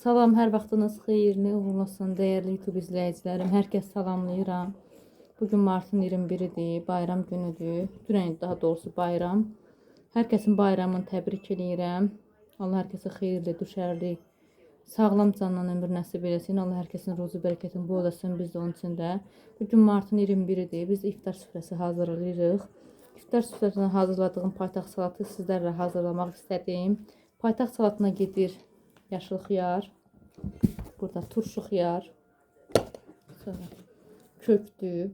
Salam, hər vaxtınız xeyirli uğurlu olsun, dəyərli YouTube izləyicilərim. Hər kəs salamlayıram. Bugün martın 21-idir, bayram günüdür. Dünən daha doğrusu bayram. Hər kəsin bayramını təbrik edirəm. Allah hər kəsə xeyirli, düşərli, sağlam canla ömür nəsib eləsin. Allah hər kəsin ruzu bərəkətini bol etsin, biz də onun üçün də. Bugün martın 21-idir. Biz iftar süfrəsi hazırlayırıq. İftar süfrəsində hazırladığım paytaxt salatı sizlərlə hazırlamaq istədim. Paytaxt salatına gedir yaşıl xiyar, burada turşu xiyar, sonra köktü,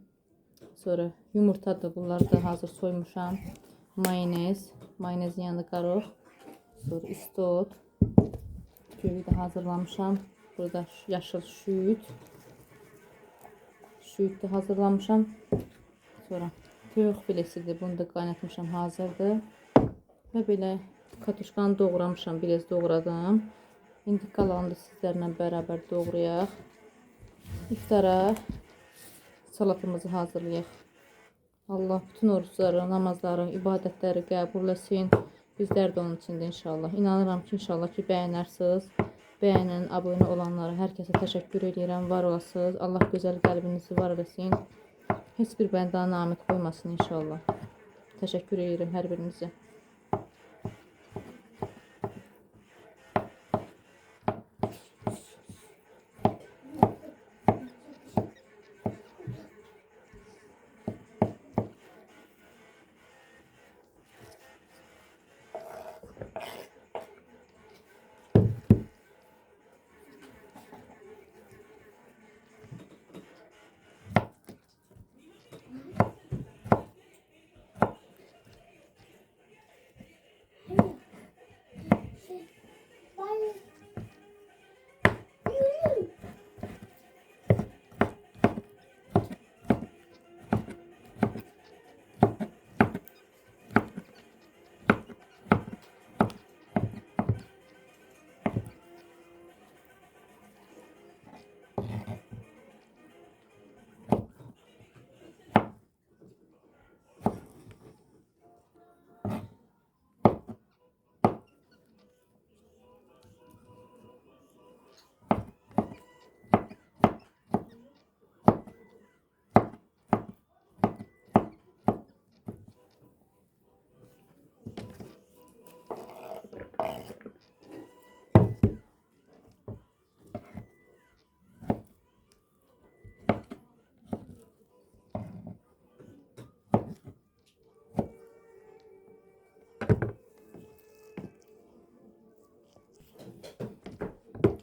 sonra yumurtadır, bunları da hazır soymuşam, mayonez yanında qarıq, sonra istot, kökü də hazırlamışam, burada yaşıl şüyüd də hazırlamışam, sonra toyuq filesidir, bunu da qaynatmışam, hazırdır və belə katuşkanı doğramışam, biraz doğradım. İndi qalanını da sizlərlə bərabər doğrayaq. İftara salatımızı hazırlayaq. Allah bütün oruçları, namazları, ibadətləri qəbul etsin. Bizlər də onun içində inşallah. İnanıram ki, inşallah ki, bəyənərsiniz. Bəyənən, abunə olanlara hər kəsə təşəkkür edirəm. Var olasınız. Allah gözəl qəlbinizi var eləsin. Heç bir bəndə namət qoymasın inşallah. Təşəkkür edirəm hər birinizə.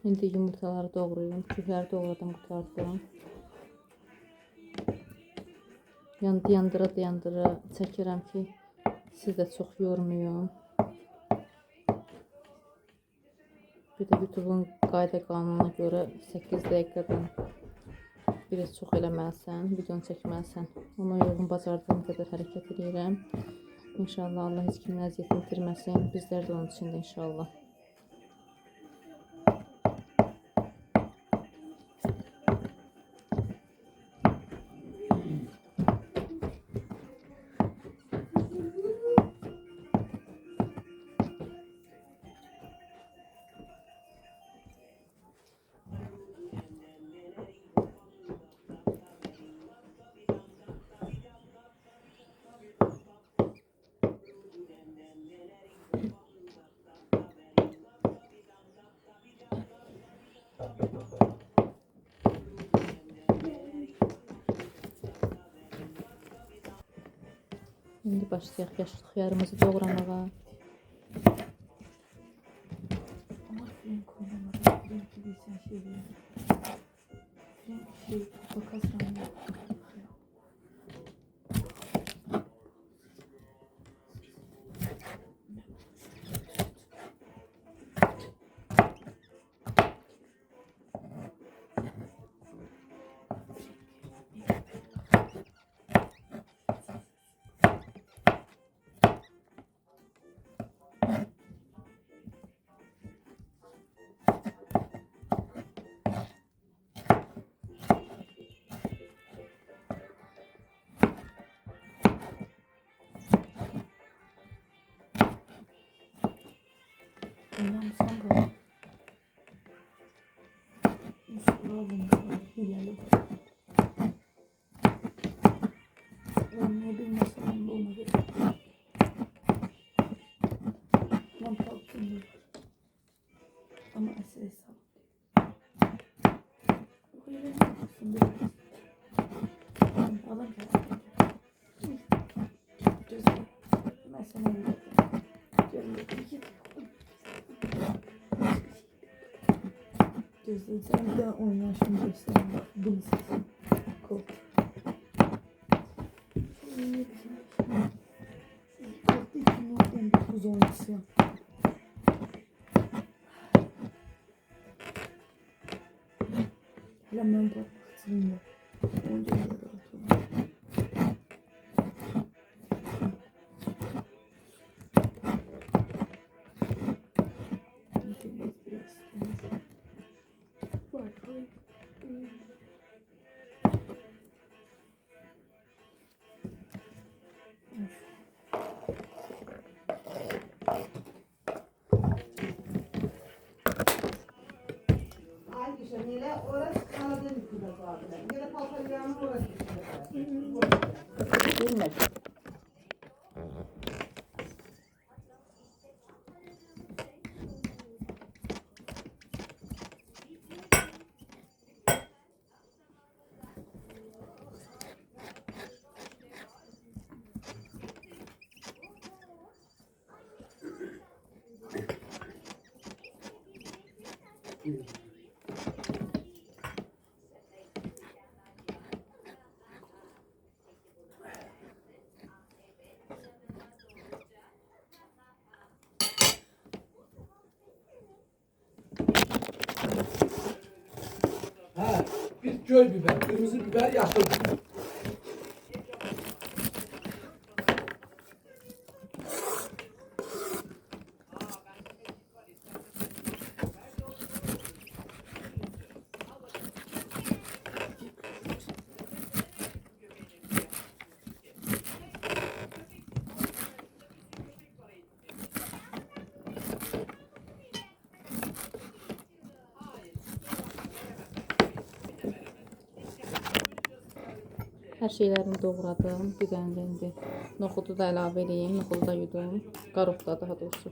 İndi yumurtaları doğrayıyorum. Küfləri doğradım, qutardım. Yandıra çəkirəm ki, siz də çox yormayın. Bir də YouTube'un qayda qanununa görə 8 dəqiqədən biraz çox eləməlisən, videonu çəkməlisən. Ona uyğun bacardığım qədər hərəkət edirəm. İnşallah Allah heç kimin əziyyətini itirməsin. Bizlər də onun içində inşallah. İndi başlayaq yaşıl xiyarımızı doğramağa. Ondan sonra lazım. Yiyelim. Ne bilmesem de ona göre. Lan kalktım. Ama esir hesap. Öyle yapıyorsun biraz. Alın güzel. Mesela gözleyin. Sen bir daha oyna şimdi göstereyim. Bunu sesin. Kol. Korktu için oradan 9 oynusu. Hala ben bakmak istemiyorum. Önce böyle oturayım. Nile orası Karadeniz kızı abiler. Yine Papalya'nın orası. Bilmem. Ha, bir köy biber, kırmızı biber yapıldı. Hər şeylərini doğradım. Bir dənə də indi noxudu da əlavə edeyim. Noxudu da yudum. Qaroq da daha doğrusu.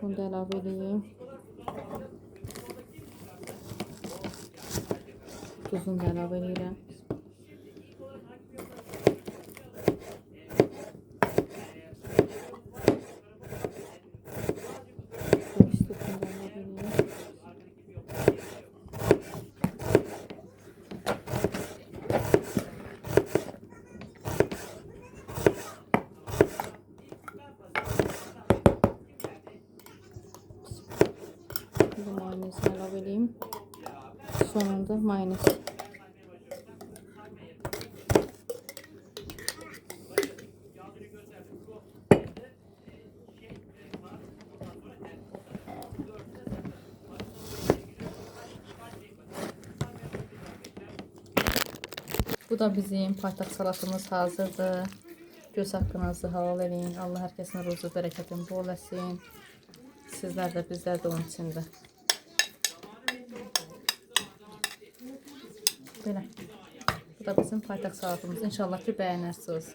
Bunu da əlavə edeyim. Tuzunu da əlavə edirəm. Tuzunu da əlavə edeyim. Şimdi mayonezini əlavə edeyim. Sonunda mayonez. Bu da bizim paytak salatımız hazırdır. Göz hakkınızı halal edin. Allah herkesin ruzu bereketini bol etsin. Sizler de bizler de onun içinde. Böyle. Bu da bizim paytak salatımız. İnşallah ki beğenirsiniz.